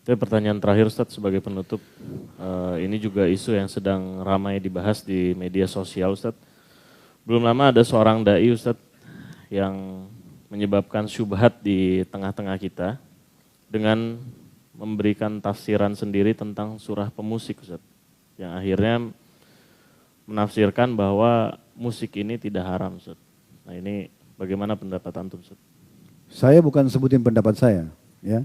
Tapi pertanyaan terakhir Ustadz sebagai penutup, ini juga isu yang sedang ramai dibahas di media sosial Ustadz. Belum lama ada seorang dai Ustadz yang menyebabkan syubhat di tengah-tengah kita dengan memberikan tafsiran sendiri tentang surah pemusik Ustadz. Yang akhirnya menafsirkan bahwa musik ini tidak haram Ustadz. Nah ini bagaimana pendapat antum Ustadz? Saya bukan sebutin pendapat saya, ya.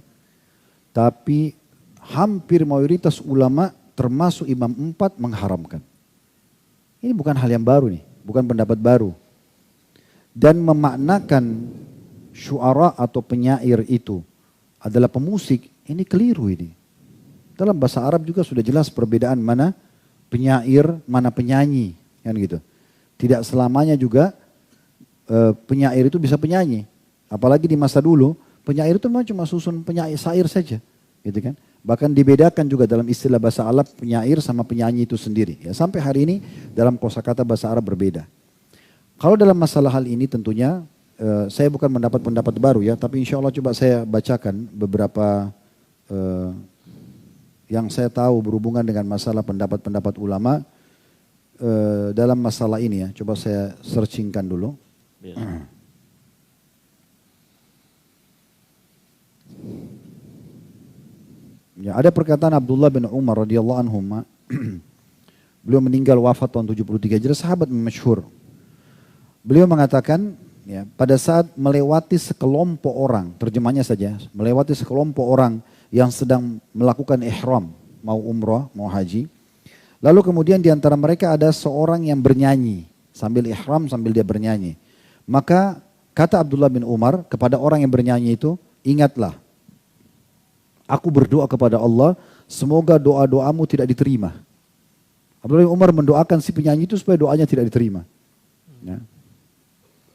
Tapi hampir mayoritas ulama termasuk Imam 4 mengharamkan. Ini bukan hal yang baru nih, bukan pendapat baru. Dan memaknakan syuara atau penyair itu adalah pemusik, ini keliru ini. Dalam bahasa Arab juga sudah jelas perbedaan mana penyair, mana penyanyi, kan gitu. Tidak selamanya juga penyair itu bisa penyanyi. Apalagi di masa dulu, penyair itu memang cuma susun penyair syair saja, gitu kan. Bahkan dibedakan juga dalam istilah bahasa Arab penyair sama penyanyi itu sendiri. Ya, sampai hari ini dalam kosakata bahasa Arab berbeda. Kalau dalam masalah hal ini tentunya saya bukan mendapat pendapat baru ya, tapi insya Allah coba saya bacakan beberapa yang saya tahu berhubungan dengan masalah pendapat-pendapat ulama dalam masalah ini ya. Coba saya searchingkan dulu. Ya. Ya, ada perkataan Abdullah bin Umar radhiyallahu anhu. Beliau meninggal wafat tahun 73 Hijriah, sahabat masyhur. Beliau mengatakan, ya, pada saat melewati sekelompok orang, terjemahnya saja, melewati sekelompok orang yang sedang melakukan ihram, mau umrah, mau haji. Lalu kemudian di antara mereka ada seorang yang bernyanyi, sambil ihram, sambil dia bernyanyi. Maka kata Abdullah bin Umar kepada orang yang bernyanyi itu, ingatlah, aku berdoa kepada Allah, semoga doa-doamu tidak diterima. Abdullah bin Umar mendoakan si penyanyi itu supaya doanya tidak diterima. Ya.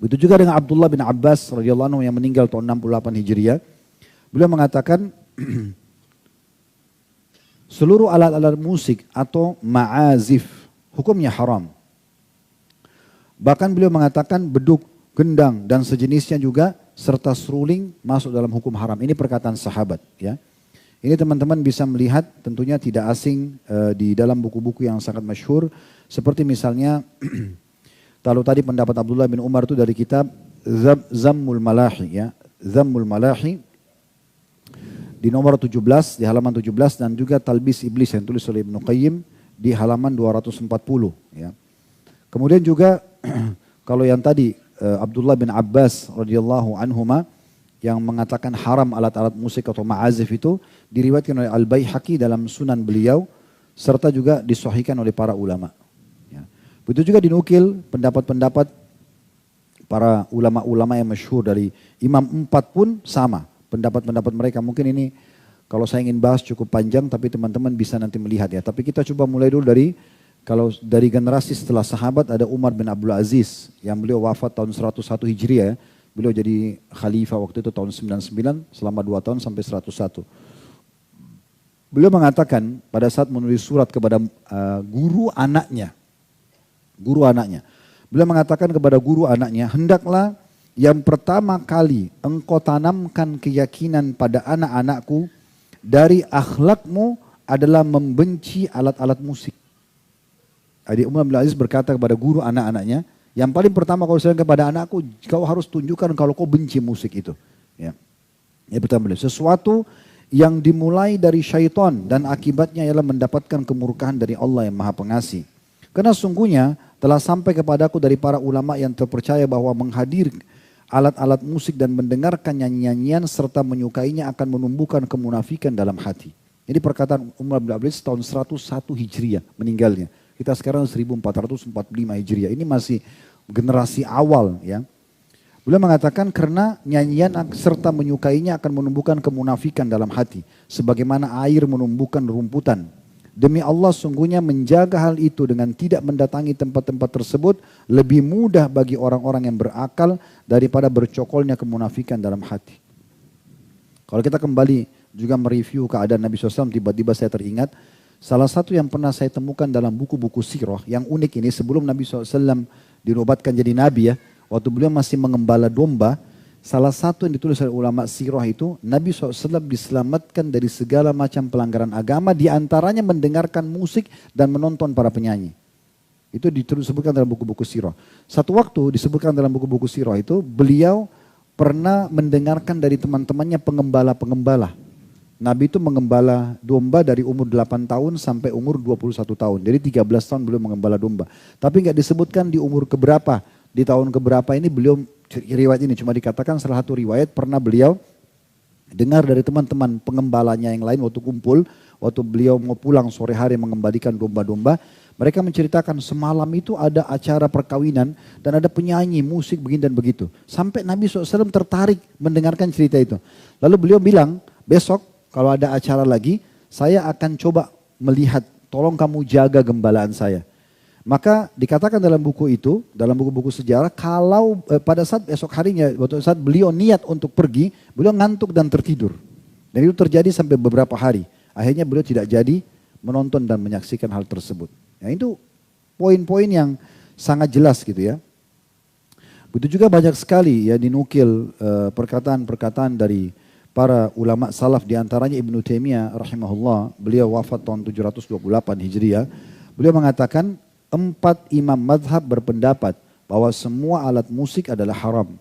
Begitu juga dengan Abdullah bin Abbas radhiyallahu anhu yang meninggal tahun 68 Hijriah. Beliau mengatakan seluruh alat-alat musik atau ma'azif hukumnya haram. Bahkan beliau mengatakan beduk, gendang dan sejenisnya juga serta seruling masuk dalam hukum haram. Ini perkataan sahabat, ya. Ini teman-teman bisa melihat tentunya tidak asing di dalam buku-buku yang sangat masyhur seperti misalnya kalau tadi pendapat Abdullah bin Umar itu dari kitab Zammul Malahi, ya. Zammul Malahi di nomor 17 di halaman 17 dan juga Talbis Iblis yang tulis oleh Ibnu Qayyim di halaman 240, ya. Kemudian juga kalau yang tadi Abdullah bin Abbas radhiyallahu anhuma yang mengatakan haram alat-alat musik atau ma'azif itu diriwayatkan oleh Al-Baihaqi dalam sunan beliau serta juga disahihkan oleh para ulama. Ya. Begitu juga dinukil pendapat-pendapat para ulama-ulama yang masyhur dari Imam 4 pun sama. Pendapat-pendapat mereka mungkin ini kalau saya ingin bahas cukup panjang tapi teman-teman bisa nanti melihat ya. Tapi kita coba mulai dulu dari kalau dari generasi setelah sahabat ada Umar bin Abdul Aziz yang beliau wafat tahun 101 Hijriah ya. Beliau jadi khalifah waktu itu tahun 99 selama 2 tahun sampai 101. Beliau mengatakan pada saat menulis surat kepada guru anaknya. Beliau mengatakan kepada guru anaknya, hendaklah yang pertama kali engkau tanamkan keyakinan pada anak-anakku dari akhlakmu adalah membenci alat-alat musik. Jadi Umar bin Aziz berkata kepada guru anak-anaknya, yang paling pertama kau sampaikan kepada anakku, kau harus tunjukkan kalau kau benci musik itu. Ya. Yang pertama, sesuatu yang dimulai dari syaitan dan akibatnya ialah mendapatkan kemurkaan dari Allah yang Maha Pengasih. Karena sungguhnya telah sampai kepadaku dari para ulama yang terpercaya bahwa menghadir alat-alat musik dan mendengarkan nyanyian serta menyukainya akan menumbuhkan kemunafikan dalam hati. Ini perkataan Umar bin Abdul Aziz tahun 101 Hijriah meninggalnya. Kita sekarang 1445 Hijriah. Ini masih generasi awal ya. Beliau mengatakan karena nyanyian serta menyukainya akan menumbuhkan kemunafikan dalam hati. Sebagaimana air menumbuhkan rumputan. Demi Allah sungguhnya menjaga hal itu dengan tidak mendatangi tempat-tempat tersebut lebih mudah bagi orang-orang yang berakal daripada bercokolnya kemunafikan dalam hati. Kalau kita kembali juga mereview keadaan Nabi SAW, tiba-tiba saya teringat salah satu yang pernah saya temukan dalam buku-buku sirah yang unik ini sebelum Nabi SAW dinobatkan jadi Nabi ya. Waktu beliau masih mengembala domba, salah satu yang ditulis oleh ulama sirah itu, Nabi SAW diselamatkan dari segala macam pelanggaran agama, diantaranya mendengarkan musik dan menonton para penyanyi. Itu disebutkan dalam buku-buku sirah. Satu waktu disebutkan dalam buku-buku sirah itu, beliau pernah mendengarkan dari teman-temannya pengembala-pengembala. Nabi itu mengembala domba dari umur 8 tahun sampai umur 21 tahun. Jadi 13 tahun beliau mengembala domba. Tapi nggak disebutkan di umur keberapa, di tahun keberapa ini beliau, riwayat ini cuma dikatakan salah satu riwayat pernah beliau dengar dari teman-teman pengembalanya yang lain waktu kumpul, waktu beliau mau pulang sore hari mengembalikan domba-domba. Mereka menceritakan semalam itu ada acara perkawinan dan ada penyanyi, musik begini dan begitu. Sampai Nabi SAW tertarik mendengarkan cerita itu. Lalu beliau bilang, besok kalau ada acara lagi, saya akan coba melihat, tolong kamu jaga gembalaan saya. Maka dikatakan dalam buku itu, dalam buku-buku sejarah, kalau pada saat esok harinya, waktu saat beliau niat untuk pergi, beliau ngantuk dan tertidur. Dan itu terjadi sampai beberapa hari. Akhirnya beliau tidak jadi menonton dan menyaksikan hal tersebut. Ya, itu poin-poin yang sangat jelas gitu ya. Begitu juga banyak sekali ya dinukil perkataan-perkataan dari para ulama salaf, diantaranya Ibnu Taimiyah rahimahullah, beliau wafat tahun 728 Hijriah. Beliau mengatakan 4 imam madhab berpendapat bahwa semua alat musik adalah haram.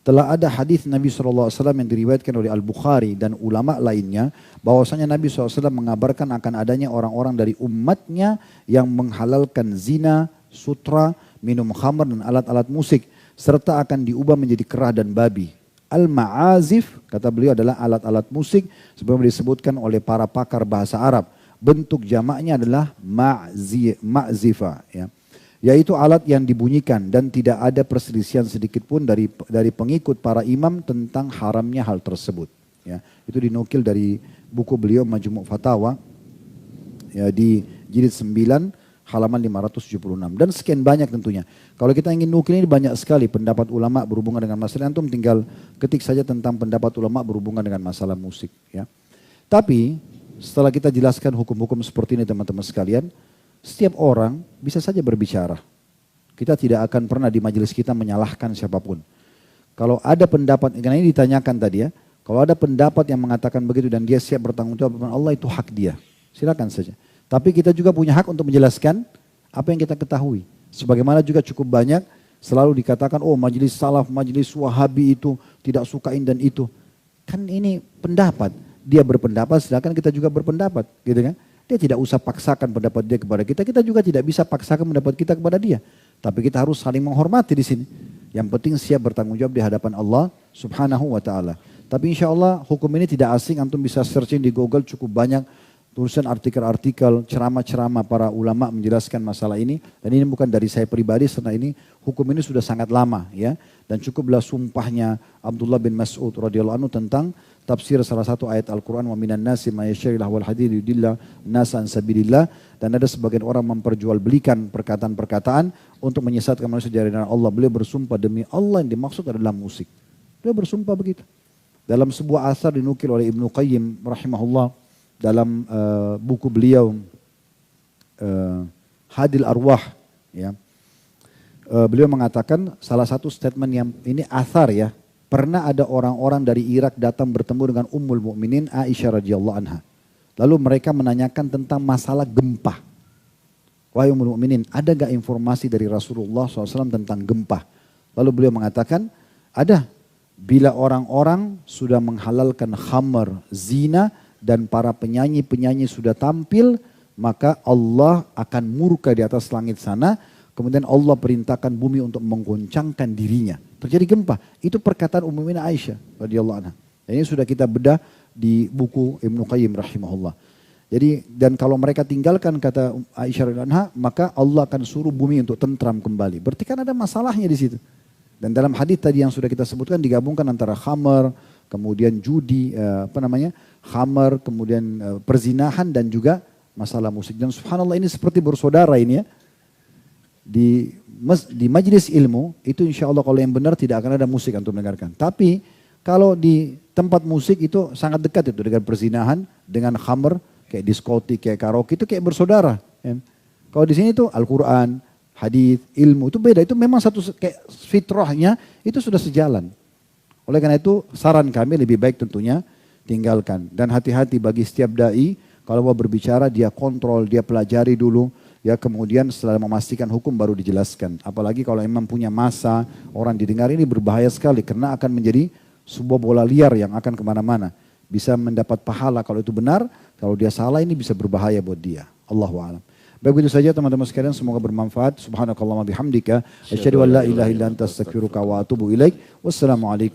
Telah ada hadis Nabi SAW yang diriwayatkan oleh Al-Bukhari dan ulama lainnya, bahwasanya Nabi SAW mengabarkan akan adanya orang-orang dari umatnya yang menghalalkan zina, sutra, minum khamar dan alat-alat musik, serta akan diubah menjadi kerah dan babi. Al-ma'azif, kata beliau, adalah alat-alat musik sebagaimana disebutkan oleh para pakar bahasa Arab. Bentuk jamaknya adalah ma'zifa, ya. Yaitu alat yang dibunyikan dan tidak ada perselisihan sedikit pun dari pengikut para imam tentang haramnya hal tersebut. Ya, itu dinukil dari buku beliau Majmu' Fatawa ya, di jilid 9 halaman 576 dan sekian banyak tentunya. Kalau kita ingin nukil ini banyak sekali pendapat ulama berhubungan dengan masalah, antum tinggal ketik saja tentang pendapat ulama berhubungan dengan masalah musik. Ya. Tapi setelah kita jelaskan hukum-hukum seperti ini teman-teman sekalian, setiap orang bisa saja berbicara. Kita tidak akan pernah di majelis kita menyalahkan siapapun. Kalau ada pendapat, karena ini ditanyakan tadi ya, kalau ada pendapat yang mengatakan begitu dan dia siap bertanggung jawab depan Allah, itu hak dia. Silakan saja. Tapi kita juga punya hak untuk menjelaskan apa yang kita ketahui. Sebagaimana juga cukup banyak selalu dikatakan, oh majelis salaf, majelis wahabi itu tidak sukain dan itu. Kan ini pendapat. Dia berpendapat, silakan kita juga berpendapat, gitu kan? Dia tidak usah paksakan pendapat dia kepada kita, kita juga tidak bisa paksakan pendapat kita kepada dia. Tapi kita harus saling menghormati di sini. Yang penting siap bertanggung jawab di hadapan Allah Subhanahu wa taala. Tapi insya Allah hukum ini tidak asing, antum bisa searching di Google, cukup banyak tulisan artikel-artikel, ceramah-ceramah para ulama menjelaskan masalah ini. Dan ini bukan dari saya pribadi, karena ini hukum ini sudah sangat lama ya. Dan cukuplah sumpahnya Abdullah bin Mas'ud radhiyallahu anhu tentang tafsir salah satu ayat Al-Quran, wa minan nasi ma yashtari lahwal hadith yudillah nasa an sabilillah, dan ada sebagian orang memperjualbelikan perkataan-perkataan untuk menyesatkan manusia dari jalan Allah. Beliau bersumpah demi Allah yang dimaksud adalah musik. Beliau bersumpah begitu. Dalam sebuah asar dinukil oleh Ibnu Qayyim rahimahullah dalam buku beliau Hadil Arwah ya. Beliau mengatakan salah satu statement yang ini asar ya. Pernah ada orang-orang dari Irak datang bertemu dengan Ummul Mukminin Aisyah radhiyallahu anha. Lalu mereka menanyakan tentang masalah gempa. Wahai Ummul Mukminin, ada gak informasi dari Rasulullah SAW tentang gempa? Lalu beliau mengatakan, ada. Bila orang-orang sudah menghalalkan khamar, zina, dan para penyanyi-penyanyi sudah tampil, maka Allah akan murka di atas langit sana. Kemudian Allah perintahkan bumi untuk menggoncangkan dirinya. Terjadi gempa. Itu perkataan Ummul Mukminin Aisyah radhiyallahu anha. Ini sudah kita bedah di buku Ibnu Qayyim rahimahullah. Jadi dan kalau mereka tinggalkan kata Aisyah radhiyallahu anha, maka Allah akan suruh bumi untuk tentram kembali. Berarti kan ada masalahnya di situ. Dan dalam hadis tadi yang sudah kita sebutkan digabungkan antara khamar, kemudian judi, khamar, kemudian perzinahan dan juga masalah musik. Dan subhanallah ini seperti bersaudara ini ya. Di majelis ilmu itu insya Allah kalau yang benar tidak akan ada musik untuk mendengarkan. Tapi kalau di tempat musik itu sangat dekat itu dengan perzinahan, dengan khamr, kayak diskotik, kayak karaoke itu kayak bersaudara. Ya. Kalau di sini itu Al-Quran, hadis, ilmu itu beda. Itu memang satu kayak fitrahnya itu sudah sejalan. Oleh karena itu saran kami lebih baik tentunya tinggalkan. Dan hati-hati bagi setiap da'i, kalau mau berbicara dia kontrol, dia pelajari dulu. Ya kemudian setelah memastikan hukum baru dijelaskan. Apalagi kalau memang punya masa, orang didengar, ini berbahaya sekali. Karena akan menjadi sebuah bola liar yang akan kemana-mana. Bisa mendapat pahala kalau itu benar, kalau dia salah ini bisa berbahaya buat dia. Allahu a'lam. Baik, itu saja teman-teman sekalian, semoga bermanfaat. Subhanakallahumma bihamdika, asyhadu an la ilaha illa anta astaghfiruka wa atubu ilaik. Wassalamualaikum.